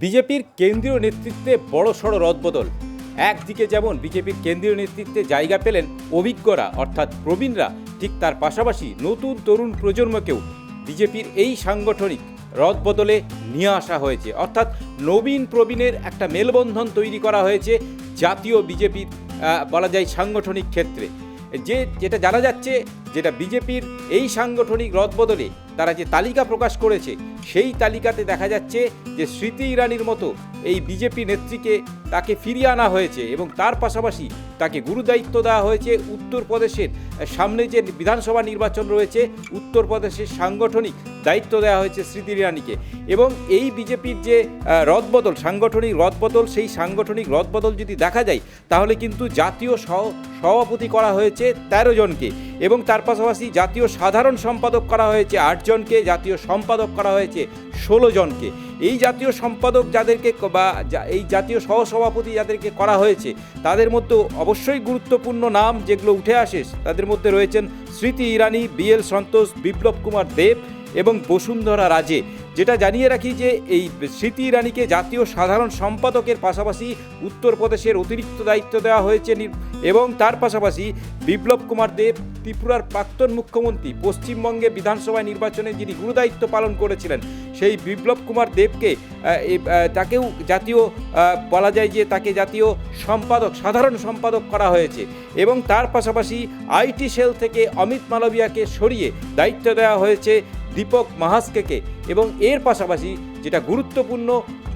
বিজেপির কেন্দ্রীয় নেতৃত্বে বড়সড় রদবদল। একদিকে যেমন বিজেপির কেন্দ্রীয় নেতৃত্বে জায়গা পেলেন অভিজ্ঞরা অর্থাৎ প্রবীণরা, ঠিক তার পাশাপাশি নতুন তরুণ প্রজন্মকেও বিজেপির এই সাংগঠনিক রদবদলে নিয়ে আসা হয়েছে। অর্থাৎ নবীন প্রবীণের একটা মেলবন্ধন তৈরি করা হয়েছে জাতীয় বিজেপির বলা যায় সাংগঠনিক ক্ষেত্রে। যেটা জানা যাচ্ছে, যেটা বিজেপির এই সাংগঠনিক রদবদলে তারা যে তালিকা প্রকাশ করেছে, সেই তালিকাতে দেখা যাচ্ছে যে স্মৃতি ইরানির মতো এই বিজেপি নেত্রীকে তাকে ফিরিয়ে আনা হয়েছে এবং তার পাশাপাশি তাকে গুরুদায়িত্ব দেওয়া হয়েছে উত্তরপ্রদেশের সামনে যে বিধানসভা নির্বাচন রয়েছে, উত্তরপ্রদেশের সাংগঠনিক দায়িত্ব দেওয়া হয়েছে স্মৃতি ইরানিকে। এবং এই বিজেপির যে রদবদল, সাংগঠনিক রদবদল, সেই সাংগঠনিক রদবদল যদি দেখা যায় তাহলে কিন্তু জাতীয় সভাপতি করা হয়েছে 13 জনকে এবং তার পাশাপাশি জাতীয় সাধারণ সম্পাদক করা হয়েছে 8 জনকে, জাতীয় সম্পাদক করা হয়েছে 16 জনকে। এই জাতীয় সম্পাদক যাদেরকে বা এই জাতীয় সহসভাপতি যাদেরকে করা হয়েছে তাদের মধ্যে অবশ্যই গুরুত্বপূর্ণ নাম যেগুলো উঠে আসে, তাদের মধ্যে রয়েছেন স্মৃতি ইরানি, BL সন্তোষ, বিপ্লব কুমার দেব এবং বসুন্ধরা রাজে। যেটা জানিয়ে রাখি যে এই স্মৃতি ইরানিকে জাতীয় সাধারণ সম্পাদকের পাশাপাশি উত্তরপ্রদেশের অতিরিক্ত দায়িত্ব দেওয়া হয়েছে এবং তার পাশাপাশি বিপ্লব কুমার দেব ত্রিপুরার প্রাক্তন মুখ্যমন্ত্রী, পশ্চিমবঙ্গে বিধানসভা নির্বাচনে যিনি গুরুদায়িত্ব পালন করেছিলেন, সেই বিপ্লব কুমার দেবকে তাকেও জাতীয় বলা যায় যে তাকে জাতীয় সম্পাদক, সাধারণ সম্পাদক করা হয়েছে এবং তার পাশাপাশি IT সেল থেকে অমিত মালবিয়াকে সরিয়ে দায়িত্ব দেওয়া হয়েছে দীপক মাহাস্কেকে। এবং এর পাশাপাশি যেটা গুরুত্বপূর্ণ,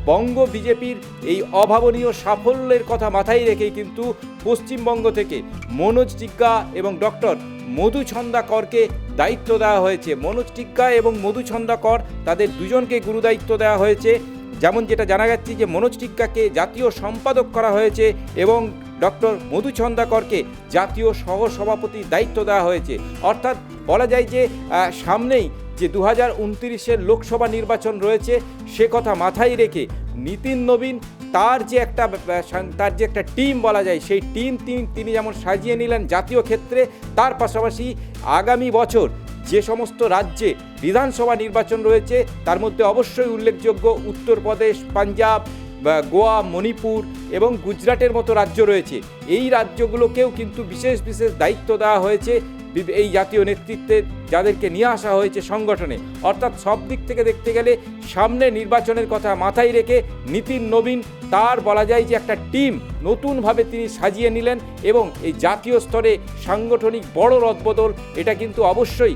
বঙ্গ বিজেপির এই অভাবনীয় সাফল্যের কথা মাথায় রেখেই কিন্তু পশ্চিমবঙ্গ থেকে মনোজ টিগ্গা এবং ডক্টর মধু ছন্দাকরকে দায়িত্ব দেওয়া হয়েছে। মনোজ টিগ্গা এবং মধু ছন্দাকর, তাদের দুজনকে গুরুদায়িত্ব দেওয়া হয়েছে। যেমন যেটা জানা যাচ্ছে যে মনোজ টিগ্গাকে জাতীয় সম্পাদক করা হয়েছে এবং ডক্টর মধু ছন্দাকরকে জাতীয় সহসভাপতির দায়িত্ব দেওয়া হয়েছে। অর্থাৎ বলা যায় যে সামনেই যে 2029-এর লোকসভা নির্বাচন রয়েছে, সে কথা মাথায় রেখে নীতিন নবীন তার যে একটা টিম বলা যায়, সেই টিম তিনি যেমন সাজিয়ে নিলেন জাতীয় ক্ষেত্রে, তার পাশাপাশি আগামী বছর যে সমস্ত রাজ্যে বিধানসভা নির্বাচন রয়েছে তার মধ্যে অবশ্যই উল্লেখযোগ্য উত্তরপ্রদেশ, পাঞ্জাব, গোয়া, মণিপুর এবং গুজরাটের মতো রাজ্য রয়েছে। এই রাজ্যগুলোকেও কিন্তু বিশেষ বিশেষ দায়িত্ব দেওয়া হয়েছে এই জাতীয় নেতৃত্বে যাদেরকে নিয়ে আসা হয়েছে সংগঠনে। অর্থাৎ সব দিক থেকে দেখতে গেলে সামনে নির্বাচনের কথা মাথায় রেখে নীতিন নবীন তার বলা যায় যে একটা টিম নতুনভাবে তিনি সাজিয়ে নিলেন এবং এই জাতীয় স্তরে সাংগঠনিক বড় রদবদল, এটা কিন্তু অবশ্যই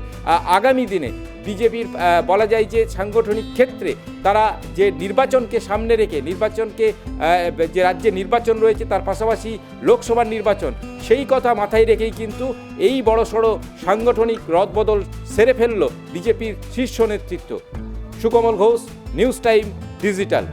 আগামী দিনে বিজেপির বলা যায় যে সাংগঠনিক ক্ষেত্রে তারা যে নির্বাচনকে সামনে রেখে, নির্বাচনকে যে রাজ্যে নির্বাচন রয়েছে তার পাশাপাশি লোকসভার নির্বাচন, সেই কথা মাথায় রেখেই কিন্তু এই বড়সড় সাংগঠনিক রদবদল সেরে ফেলল বিজেপির শীর্ষ নেতৃত্ব। Sukamal Ghosh, news time digital.